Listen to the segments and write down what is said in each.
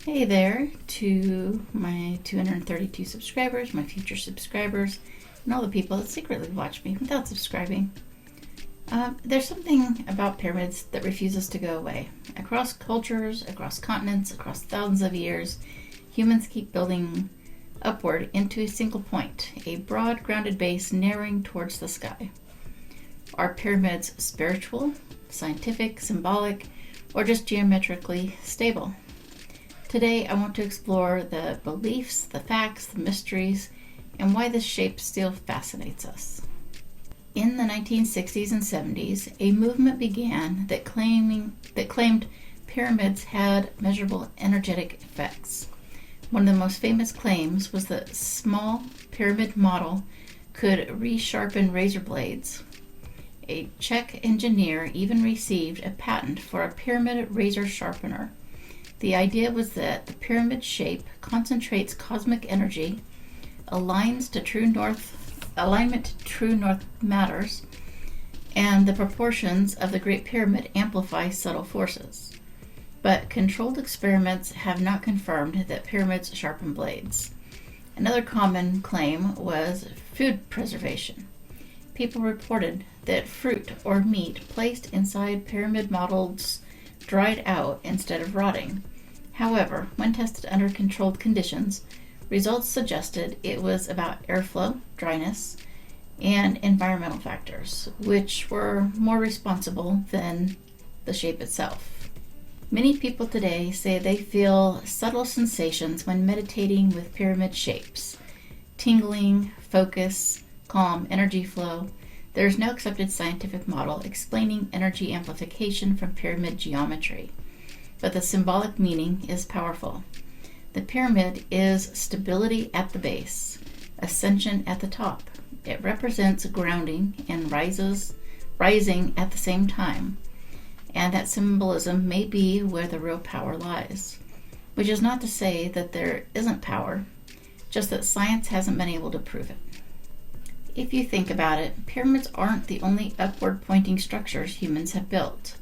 Hey there to my 232 subscribers, my future subscribers, and all the people that secretly watch me without subscribing. There's something about pyramids that refuses to go away. Across cultures, across continents, across thousands of years, humans keep building upward into a single point, a broad, grounded base narrowing towards the sky. Are pyramids spiritual, scientific, symbolic, or just geometrically stable? Today I want to explore the beliefs, the facts, the mysteries, and why this shape still fascinates us. In the 1960s and 70s, a movement began that claimed pyramids had measurable energetic effects. One of the most famous claims was that small pyramid model could resharpen razor blades. A Czech engineer even received a patent for a pyramid razor sharpener. The idea was that the pyramid shape concentrates cosmic energy, alignment to true north matters, and the proportions of the Great Pyramid amplify subtle forces. But controlled experiments have not confirmed that pyramids sharpen blades. Another common claim was food preservation. People reported that fruit or meat placed inside pyramid models dried out instead of rotting. However, when tested under controlled conditions, results suggested it was about airflow, dryness, and environmental factors, which were more responsible than the shape itself. Many people today say they feel subtle sensations when meditating with pyramid shapes: tingling, focus, calm, energy flow. There is no accepted scientific model explaining energy amplification from pyramid geometry, but the symbolic meaning is powerful. The pyramid is stability at the base, ascension at the top. It represents grounding and rising at the same time, and that symbolism may be where the real power lies, which is not to say that there isn't power, just that science hasn't been able to prove it. If you think about it, pyramids aren't the only upward-pointing structures humans have built.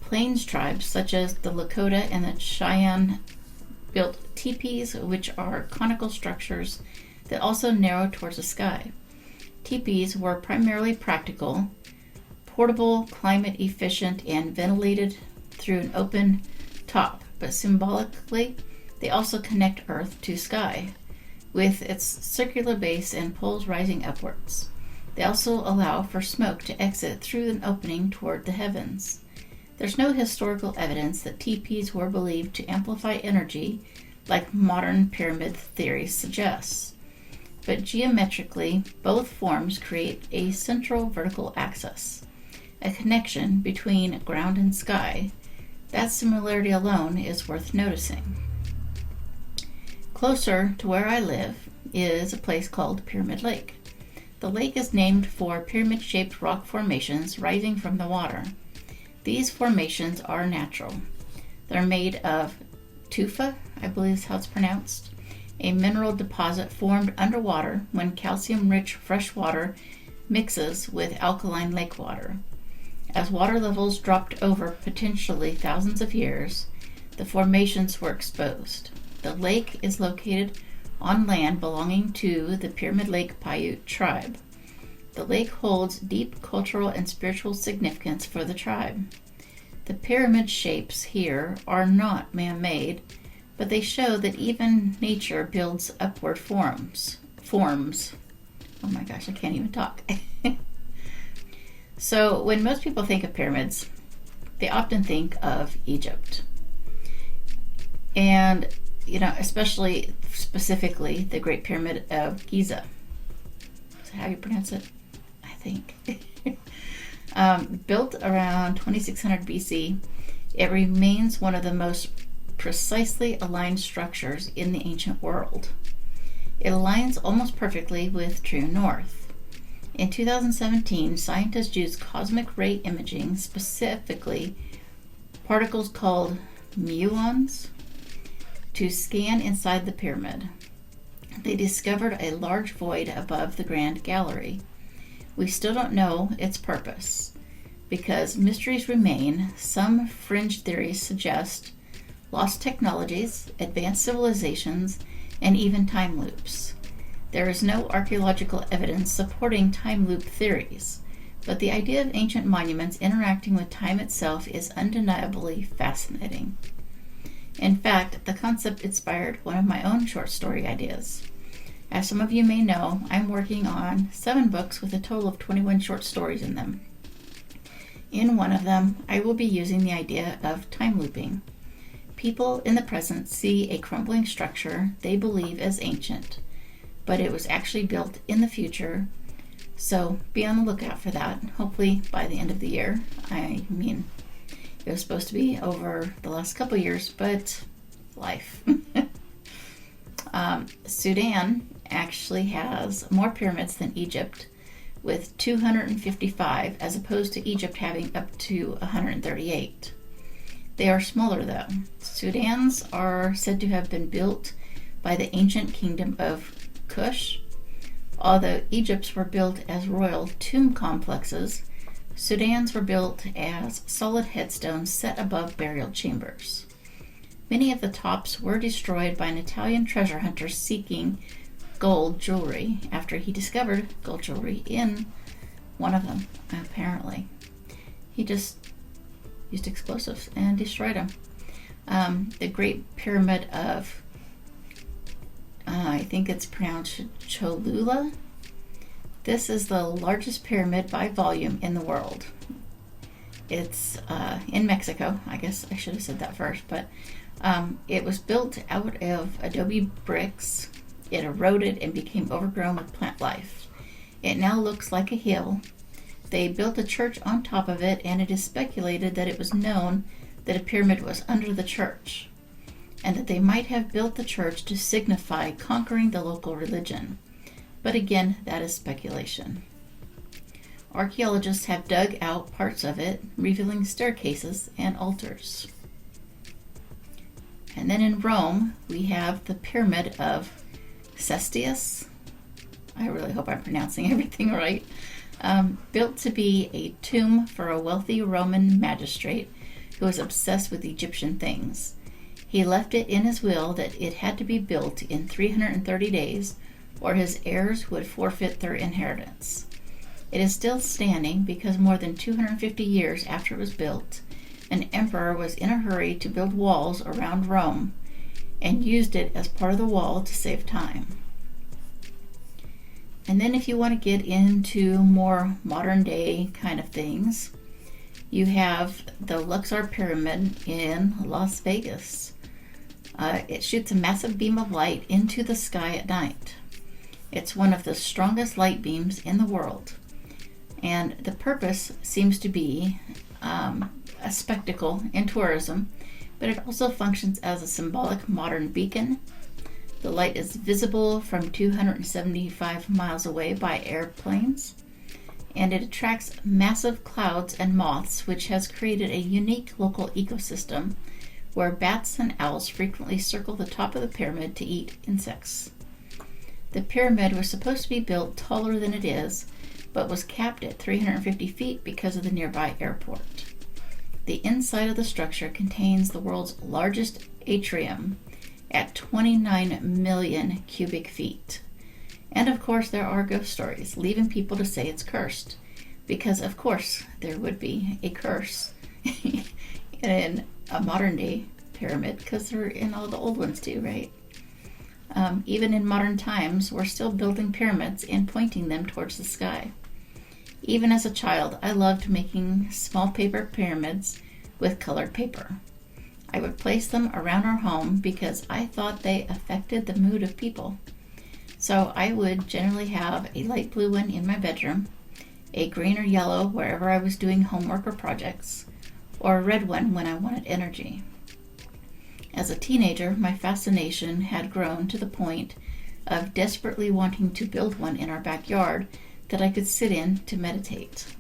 Plains tribes such as the Lakota and the Cheyenne built teepees, which are conical structures that also narrow towards the sky. Teepees were primarily practical, portable, climate efficient, and ventilated through an open top, but symbolically they also connect earth to sky with its circular base and poles rising upwards. They also allow for smoke to exit through an opening toward the heavens. There's no historical evidence that teepees were believed to amplify energy like modern pyramid theory suggests. But geometrically, both forms create a central vertical axis, a connection between ground and sky. That similarity alone is worth noticing. Closer to where I live is a place called Pyramid Lake. The lake is named for pyramid-shaped rock formations rising from the water. These formations are natural. They're made of tufa, I believe is how it's pronounced, a mineral deposit formed underwater when calcium-rich fresh water mixes with alkaline lake water. As water levels dropped over potentially thousands of years, the formations were exposed. The lake is located on land belonging to the Pyramid Lake Paiute tribe. The lake holds deep cultural and spiritual significance for the tribe. The pyramid shapes here are not man-made, but they show that even nature builds upward forms. Oh my gosh, I can't even talk. So when most people think of pyramids, they often think of Egypt. And especially specifically the Great Pyramid of Giza. Is that how you pronounce it? I think. Built around 2600 BC, it remains one of the most precisely aligned structures in the ancient world. It aligns almost perfectly with true north. In 2017, scientists used cosmic ray imaging, specifically particles called muons, to scan inside the pyramid. They discovered a large void above the Grand Gallery. We still don't know its purpose. Because mysteries remain, some fringe theories suggest lost technologies, advanced civilizations, and even time loops. There is no archaeological evidence supporting time loop theories, but the idea of ancient monuments interacting with time itself is undeniably fascinating. In fact, the concept inspired one of my own short story ideas. As some of you may know, I'm working on 7 books with a total of 21 short stories in them. In one of them, I will be using the idea of time looping. People in the present see a crumbling structure they believe as ancient, but it was actually built in the future, so be on the lookout for that, hopefully by the end of the year. I mean, it was supposed to be over the last couple years, but life. Sudan actually has more pyramids than Egypt, with 255, as opposed to Egypt having up to 138. They are smaller though. Sudan's are said to have been built by the ancient kingdom of Kush. Although Egypt's were built as royal tomb complexes, Sudan's were built as solid headstones set above burial chambers. Many of the tops were destroyed by an Italian treasure hunter seeking gold jewelry after he discovered gold jewelry in one of them, apparently. He just used explosives and destroyed them. The Great Pyramid of, I think it's pronounced Cholula. This is the largest pyramid by volume in the world. It's in Mexico. I guess I should have said that first, but it was built out of adobe bricks. It eroded and became overgrown with plant life. It now looks like a hill. They built a church on top of it, and it is speculated that it was known that a pyramid was under the church, and that they might have built the church to signify conquering the local religion. But again, that is speculation. Archaeologists have dug out parts of it, revealing staircases and altars. And then in Rome, we have the Pyramid of Cestius. I really hope I'm pronouncing everything right. Built to be a tomb for a wealthy Roman magistrate who was obsessed with Egyptian things. He left it in his will that it had to be built in 330 days, or his heirs would forfeit their inheritance. It is still standing because more than 250 years after it was built, an emperor was in a hurry to build walls around Rome and used it as part of the wall to save time. And then if you want to get into more modern day kind of things, you have the Luxor Pyramid in Las Vegas. It shoots a massive beam of light into the sky at night. It's one of the strongest light beams in the world. And the purpose seems to be a spectacle in tourism, but it also functions as a symbolic modern beacon. The light is visible from 275 miles away by airplanes, and it attracts massive clouds and moths, which has created a unique local ecosystem where bats and owls frequently circle the top of the pyramid to eat insects. The pyramid was supposed to be built taller than it is, but was capped at 350 feet because of the nearby airport. The inside of the structure contains the world's largest atrium at 29 million cubic feet. And of course, there are ghost stories, leaving people to say it's cursed, because of course there would be a curse in a modern day pyramid, because they're in all the old ones too, right? Even in modern times, we're still building pyramids and pointing them towards the sky. Even as a child, I loved making small paper pyramids with colored paper. I would place them around our home because I thought they affected the mood of people. So I would generally have a light blue one in my bedroom, a green or yellow wherever I was doing homework or projects, or a red one when I wanted energy. As a teenager, my fascination had grown to the point of desperately wanting to build one in our backyard that I could sit in to meditate.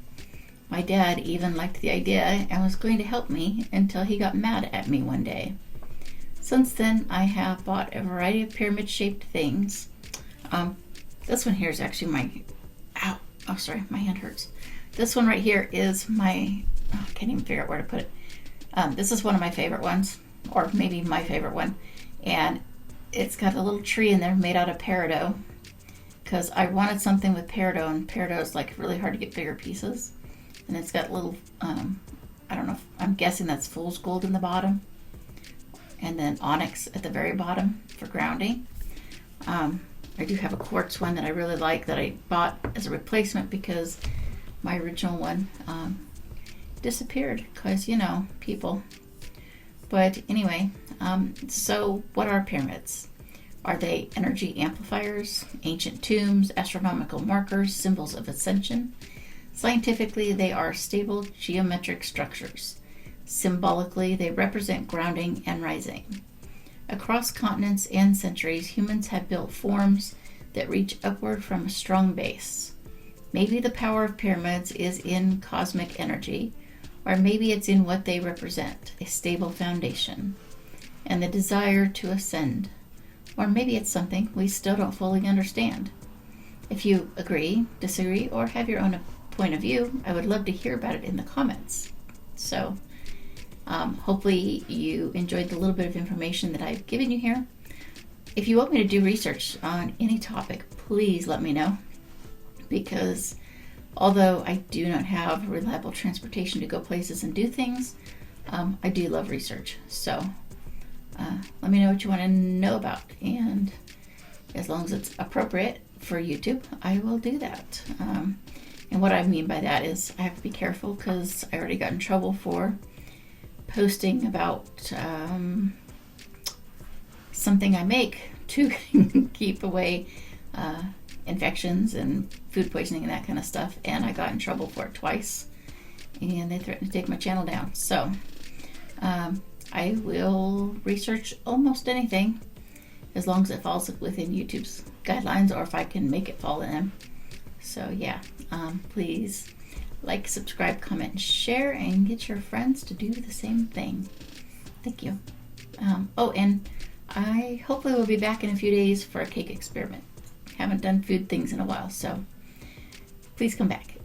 My dad even liked the idea and was going to help me until he got mad at me one day. Since then, I have bought a variety of pyramid-shaped things. This one here is actually my hand hurts. This one right here is my, I can't even figure out where to put it. This is one of my favorite ones. or maybe my favorite one. And it's got a little tree in there made out of peridot, because I wanted something with peridot, and peridot is like really hard to get bigger pieces. And it's got little, I don't know, I'm guessing that's fool's gold in the bottom, and then onyx at the very bottom for grounding. I do have a quartz one that I really like that I bought as a replacement because my original one disappeared because, you know, people. But anyway, so what are pyramids? Are they energy amplifiers, ancient tombs, astronomical markers, symbols of ascension? Scientifically, they are stable geometric structures. Symbolically, they represent grounding and rising. Across continents and centuries, humans have built forms that reach upward from a strong base. Maybe the power of pyramids is in cosmic energy, or maybe it's in what they represent, a stable foundation, and the desire to ascend. Or maybe it's something we still don't fully understand. If you agree, disagree, or have your own point of view, I would love to hear about it in the comments. So, hopefully you enjoyed the little bit of information that I've given you here. If you want me to do research on any topic, please let me know, because although I do not have reliable transportation to go places and do things, I do love research. So let me know what you want to know about, and as long as it's appropriate for YouTube, I will do that. And what I mean by that is I have to be careful, because I already got in trouble for posting about something I make to keep away infections and food poisoning and that kind of stuff, and I got in trouble for it twice, and they threatened to take my channel down. So I will research almost anything as long as it falls within YouTube's guidelines, or if I can make it fall in them. So yeah, please like, subscribe, comment, and share, and get your friends to do the same thing. Thank you. Oh, and I hopefully will be back in a few days for a cake experiment. Haven't done food things in a while, so please come back.